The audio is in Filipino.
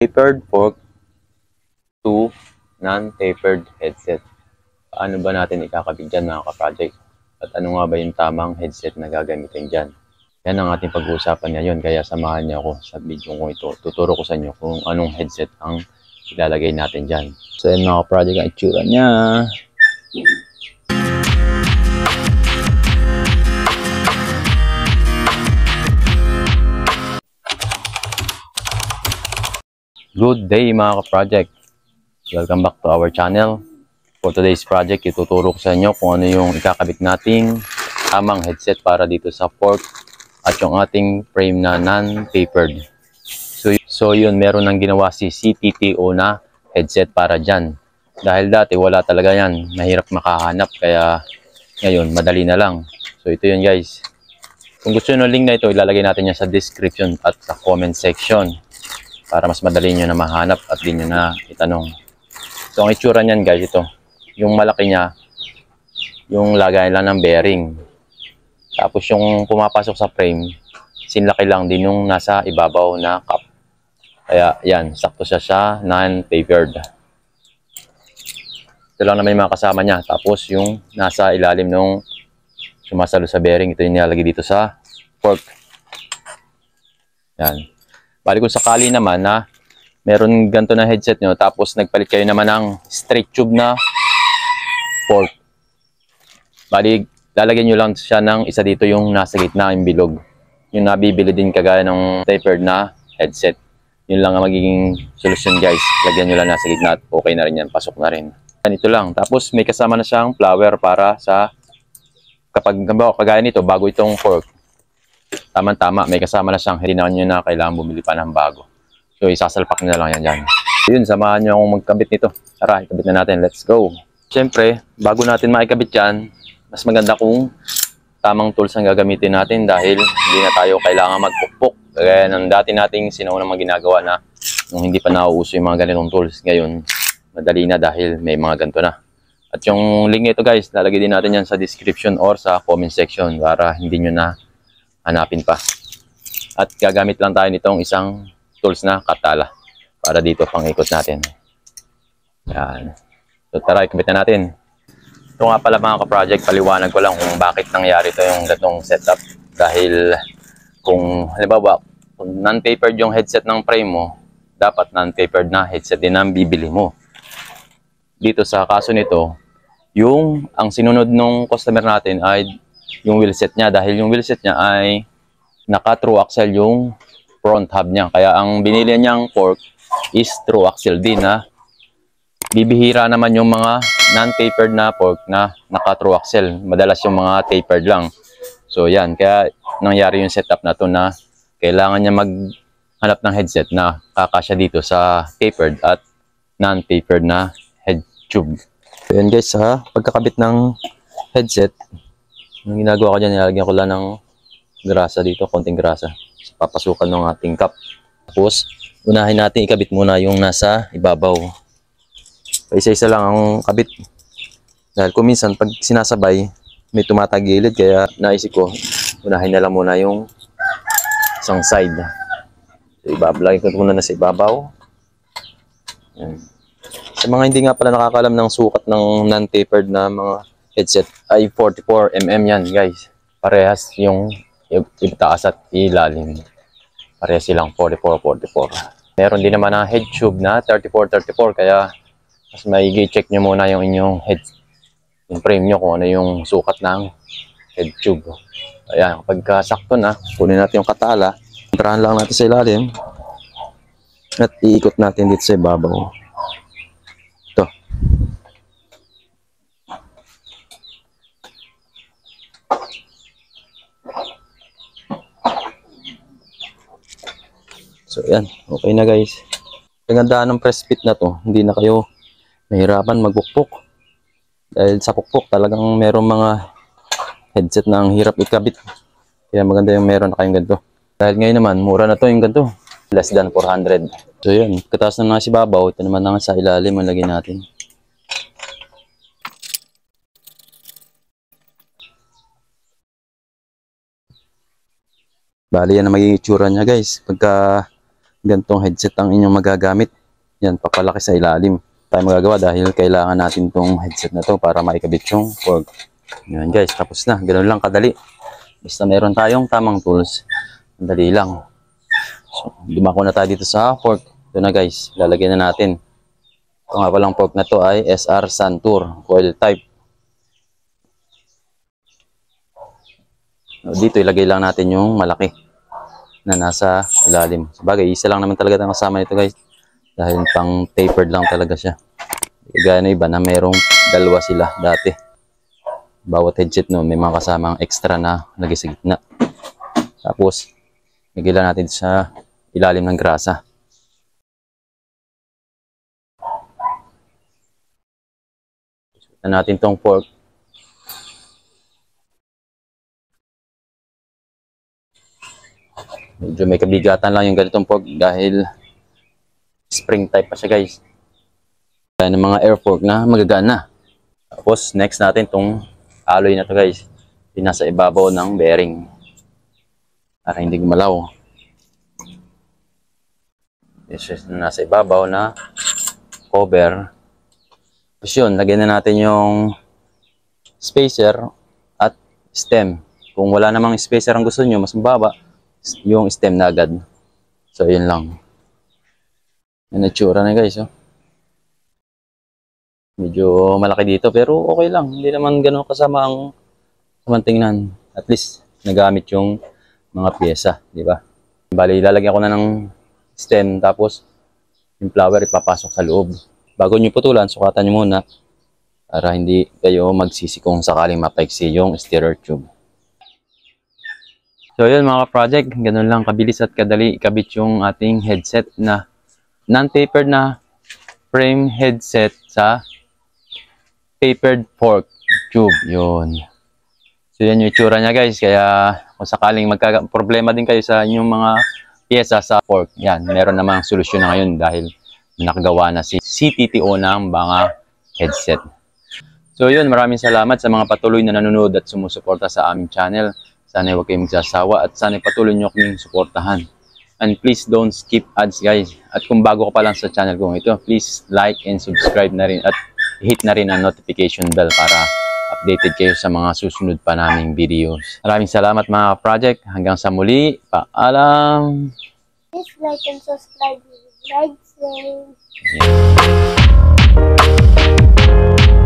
Tapered fork to non-tapered headset. Paano ba natin ikakabit dyan mga ka-project? At ano nga ba yung tamang headset na gagamitin dyan? Yan ang ating pag-uusapan ngayon, kaya samahan niyo ako sa video ko ito. Tuturo ko sa inyo kung anong headset ang ilalagay natin dyan. So yan mga ka-project ang itsura niya. Good day mga ka-project! Welcome back to our channel. For today's project, ituturo ko sa inyo kung ano yung ikakabit nating tamang headset para dito sa fork at yung ating frame na non-tapered. So yun, meron nang ginawa si CTTO na headset para dyan. Dahil dati wala talaga yan, mahirap makahanap, kaya ngayon madali na lang. So ito yun guys. Kung gusto nyo ng link na ito, ilalagay natin yan sa description at sa comment section para mas madali nyo na mahanap at di nyo na itanong. So ang itsura niyan guys, ito. Yung malaki niya, yung lagay lang ng bearing. Tapos yung pumapasok sa frame, sinlaki lang din yung nasa ibabaw na cup. Kaya yan, sakto siya sa non-tapered. Ito lang naman yung mga kasama niya. Tapos yung nasa ilalim nung sumasalo sa bearing, ito yung nilalagay dito sa fork. Yan. Bali kung sakali naman na meron ganito na headset nyo, tapos nagpalit kayo naman ng straight tube na fork. Bali, lalagyan nyo lang siya ng isa dito yung nasa gitna, yung bilog. Yung nabibili din kagaya ng tapered na headset. Yun lang ang magiging solusyon guys. Lagyan nyo lang nasa gitna at okay na rin yan, pasok na rin. Ganito lang. Tapos may kasama na siyang flower para sa kapag kagaya nito, bago itong fork. Tama-tama, may kasama na siyang, hindi na nyo na kailangan bumili pa ng bago. So, isasalpak nyo na lang yan dyan. Yun, samahan nyo akong magkabit nito. Tara, ikabit na natin. Let's go. Siyempre, bago natin maikabit yan, mas maganda kung tamang tools ang gagamitin natin dahil hindi na tayo kailangan magpukpok. Kaya ng dati nating sinaunang mga ginagawa na nung hindi pa nauuso yung mga ganitong tools. Ngayon, madali na dahil may mga ganito na. At yung link nito guys, lalagay din natin yan sa description or sa comment section para hindi nyo na hanapin pa. At gagamit lang tayo nitong isang tools na katala para dito pang ikot natin. Yan. So tara, ikabit na natin. Ito nga pala mga ka-project, paliwanag ko lang kung bakit nangyari ito yung gatong setup. Dahil kung halimbawa, kung non-tapered yung headset ng frame mo, dapat non-tapered na headset din ang bibili mo. Dito sa kaso nito, ang sinunod nung customer natin ay yung wheelset niya, dahil yung wheelset niya ay naka-true axle yung front hub niya. Kaya ang binili niyang fork is true axle din na bibihira naman yung mga non-tapered na fork na naka-true axle. Madalas yung mga tapered lang. So yan, kaya nangyari yung setup na to na kailangan niya maghanap ng headset na kakasya dito sa tapered at non-tapered na head tube. So yan guys, sa pagkakabit ng headset, ang ginagawa ko dyan, nilalagyan ko lang ng grasa dito, konting grasa sa papasukan ng ating cup. Tapos, unahin natin ikabit muna yung nasa ibabaw. Isa-isa lang ang kabit. Dahil kung minsan, pag sinasabay, may tumatagilid, kaya naisip ko, unahin na lang muna yung isang side. So, ibablagay ko muna na sa ibabaw. Yan. Sa mga hindi nga pala nakakalam ng sukat ng non-tapered na mga headset ay 44mm yan guys. Parehas yung itaas at ilalim. Parehas silang 44. Meron din naman ang head tube na 34 kaya mas maigi check nyo muna yung inyong yung frame nyo kung ano yung sukat ng head tube. Ayan, kapag sakto na, kunin natin yung katala. Entrahan lang natin sa ilalim at iikot natin dito sa ibabaw. Ito. So yan, okay na guys. Kagandaan ng press fit na to, hindi na kayo mahirapan magbukpok. Dahil sa pukpok talagang merong mga headset na ang hirap ikabit. Kaya maganda yung meron na kayong ganito. Dahil ngayon naman, mura na to yung ganito. Less than 400. So yun, kataas na si babaw, ito naman na sa ilalim ang lagyan natin. Bali yan ang magiging itsura niya guys. Pagka gantong headset ang inyong magagamit. Yan, papalaki sa ilalim. Tayo magagawa dahil kailangan natin tong headset na to para maikabit yung fork. Yan guys, tapos na. Ganun lang kadali. Basta meron tayong tamang tools. Dali lang. So, dumako na tayo dito sa fork. Ito na guys, lalagyan na natin. Ito nga palang fork na to ay SR Santur coil type. Dito ilagay lang natin yung malaki na nasa ilalim. Sabagay, isa lang naman talaga ang kasama nito guys. Dahil pang tapered lang talaga siya. Gaya na iba na merong dalawa sila dati. Bawat headset no, may mga kasamang extra na lagay sa gitna. Tapos, lagay lang natin sa ilalim ng grasa. Susutan natin tong fork. Medyo may kabigatan lang yung ganitong fork dahil spring type pa siya guys. Kaya ng mga air fork na magagana. Tapos next natin tong alloy na to guys. Yung nasa ibabaw ng bearing. Para hindi gumalaw. This is nasa ibabaw na cover. Tapos yun, lagyan na natin yung spacer at stem. Kung wala namang spacer ang gusto nyo, mas mababa yung stem na agad. So yun lang. Yan itsura na guys. Oh. Medyo malaki dito pero okay lang. Hindi naman gano'n kasama ang tingnan. At least nagamit yung mga pyesa, di ba? Bali, lalagyan ko na ng stem tapos yung flower ipapasok sa loob. Bago nyo putulan, sukatan nyo muna para hindi kayo magsisi kung sakaling mapaiksi yung stirrer tube. So yun mga project, ganun lang kabilis at kadali ikabit yung ating headset na non-tapered na frame headset sa tapered fork tube. Yun. So yan yung itsura niya guys. Kaya kung sakaling magka-problema din kayo sa inyong mga pyesa sa fork, yan, meron namang solusyon na ngayon dahil nakagawa na si CTTO ng mga headset. So yun, maraming salamat sa mga patuloy na nanonood at sumusuporta sa aming channel. Sana huwag kayong magsasawa at sana patuloy nyo kaming suportahan. And please don't skip ads guys. At kung bago ka pa lang sa channel kong ito, please like and subscribe na rin at hit na rin ang notification bell para updated kayo sa mga susunod pa naming videos. Maraming salamat mga project. Hanggang sa muli. Paalam! Please like and subscribe. Like, say. Yeah.